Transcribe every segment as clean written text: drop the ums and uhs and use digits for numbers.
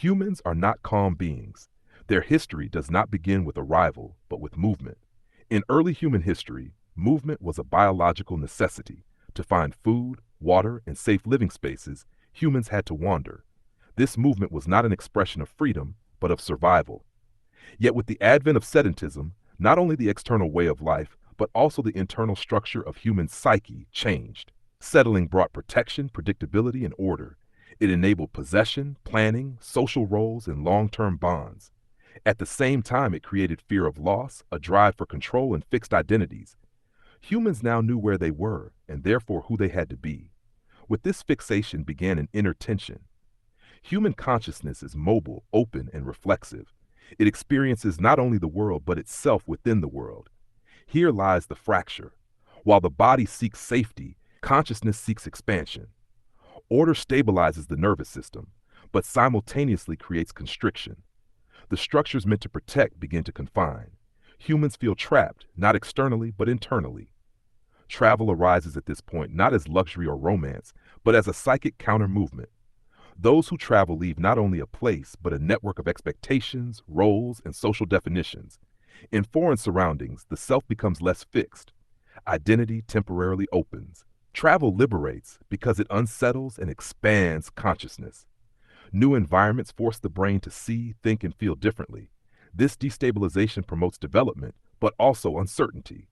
Humans are not calm beings. Their history does not begin with arrival, but with movement. In early human history, movement was a biological necessity. To find food, water, and safe living spaces, humans had to wander. This movement was not an expression of freedom, but of survival. Yet with the advent of sedentism, not only the external way of life, but also the internal structure of human psyche changed. Settling brought protection, predictability, and order. It enabled possession, planning, social roles, and long-term bonds. At the same time, it created fear of loss, a drive for control, and fixed identities. Humans now knew where they were, and therefore who they had to be. With this fixation began an inner tension. Human consciousness is mobile, open, and reflexive. It experiences not only the world, but itself within the world. Here lies the fracture. While the body seeks safety, consciousness seeks expansion. Order stabilizes the nervous system, but simultaneously creates constriction. The structures meant to protect begin to confine. Humans feel trapped, not externally, but internally. Travel arises at this point not as luxury or romance, but as a psychic counter-movement. Those who travel leave not only a place, but a network of expectations, roles, and social definitions. In foreign surroundings, the self becomes less fixed. Identity temporarily opens. Travel liberates because it unsettles and expands consciousness. New environments force the brain to see, think, and feel differently. This destabilization promotes development, but also uncertainty.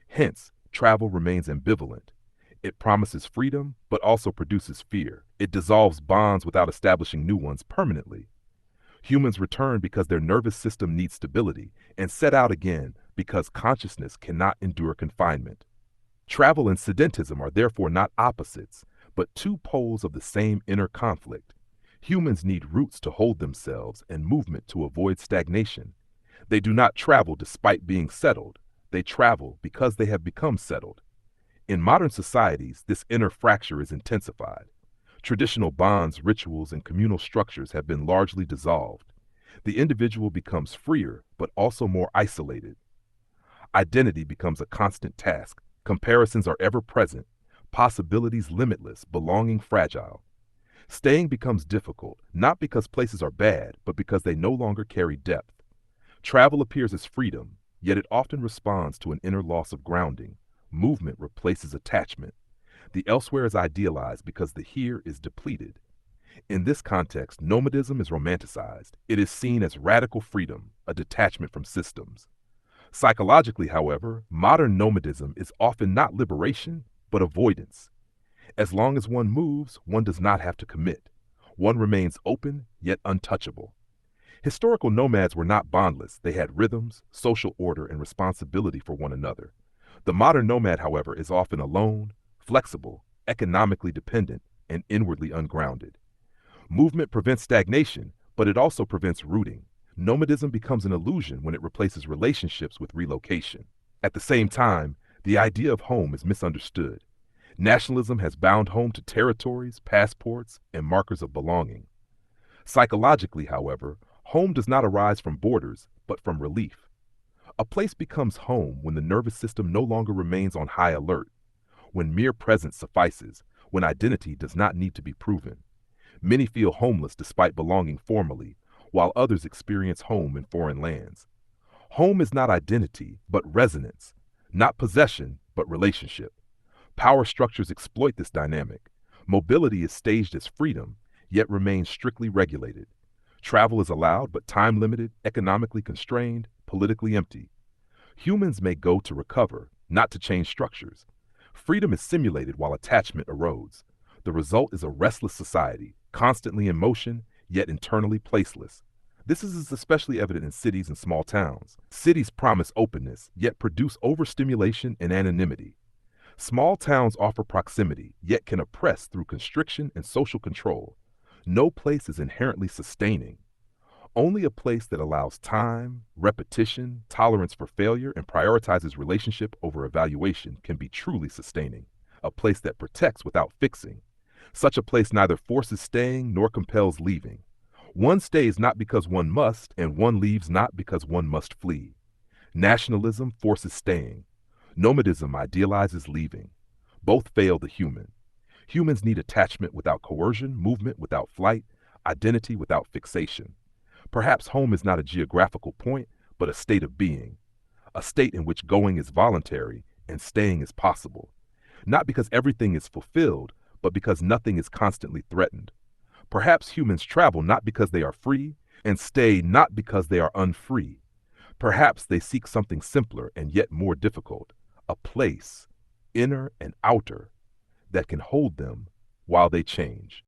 Hence, travel remains ambivalent. It promises freedom, but also produces fear. It dissolves bonds without establishing new ones permanently. Humans return because their nervous system needs stability, and set out again because consciousness cannot endure confinement. Travel and sedentism are therefore not opposites, but two poles of the same inner conflict. Humans need roots to hold themselves and movement to avoid stagnation. They do not travel despite being settled. They travel because they have become settled. In modern societies, this inner fracture is intensified. Traditional bonds, rituals, and communal structures have been largely dissolved. The individual becomes freer, but also more isolated. Identity becomes a constant task. Comparisons are ever present, possibilities limitless, belonging fragile. Staying becomes difficult, not because places are bad, but because they no longer carry depth. Travel appears as freedom, yet it often responds to an inner loss of grounding. Movement replaces attachment. The elsewhere is idealized because the here is depleted. In this context, nomadism is romanticized. It is seen as radical freedom, a detachment from systems. Psychologically, however, modern nomadism is often not liberation, but avoidance. As long as one moves, one does not have to commit. One remains open, yet untouchable. Historical nomads were not bondless. They had rhythms, social order, and responsibility for one another. The modern nomad, however, is often alone, flexible, economically dependent, and inwardly ungrounded. Movement prevents stagnation, but it also prevents rooting. Nomadism becomes an illusion when it replaces relationships with relocation. At the same time, the idea of home is misunderstood. Nationalism has bound home to territories, passports, and markers of belonging. Psychologically, however, home does not arise from borders, but from relief. A place becomes home when the nervous system no longer remains on high alert, when mere presence suffices, when identity does not need to be proven. Many feel homeless despite belonging formally, while others experience home in foreign lands. Home is not identity, but resonance, not possession, but relationship. Power structures exploit this dynamic. Mobility is staged as freedom, yet remains strictly regulated. Travel is allowed, but time-limited, economically constrained, politically empty. Humans may go to recover, not to change structures. Freedom is simulated while attachment erodes. The result is a restless society, constantly in motion, yet internally placeless. This is especially evident in cities and small towns. Cities promise openness, yet produce overstimulation and anonymity. Small towns offer proximity, yet can oppress through constriction and social control. No place is inherently sustaining. Only a place that allows time, repetition, tolerance for failure, and prioritizes relationship over evaluation can be truly sustaining. A place that protects without fixing. Such a place neither forces staying nor compels leaving. One stays not because one must, and one leaves not because one must flee. Nationalism forces staying. Nomadism idealizes leaving. Both fail the human. Humans need attachment without coercion, movement without flight, identity without fixation. Perhaps home is not a geographical point, but a state of being, a state in which going is voluntary and staying is possible. Not because everything is fulfilled, but because nothing is constantly threatened. Perhaps humans travel not because they are free, and stay not because they are unfree. Perhaps they seek something simpler and yet more difficult, a place, inner and outer, that can hold them while they change.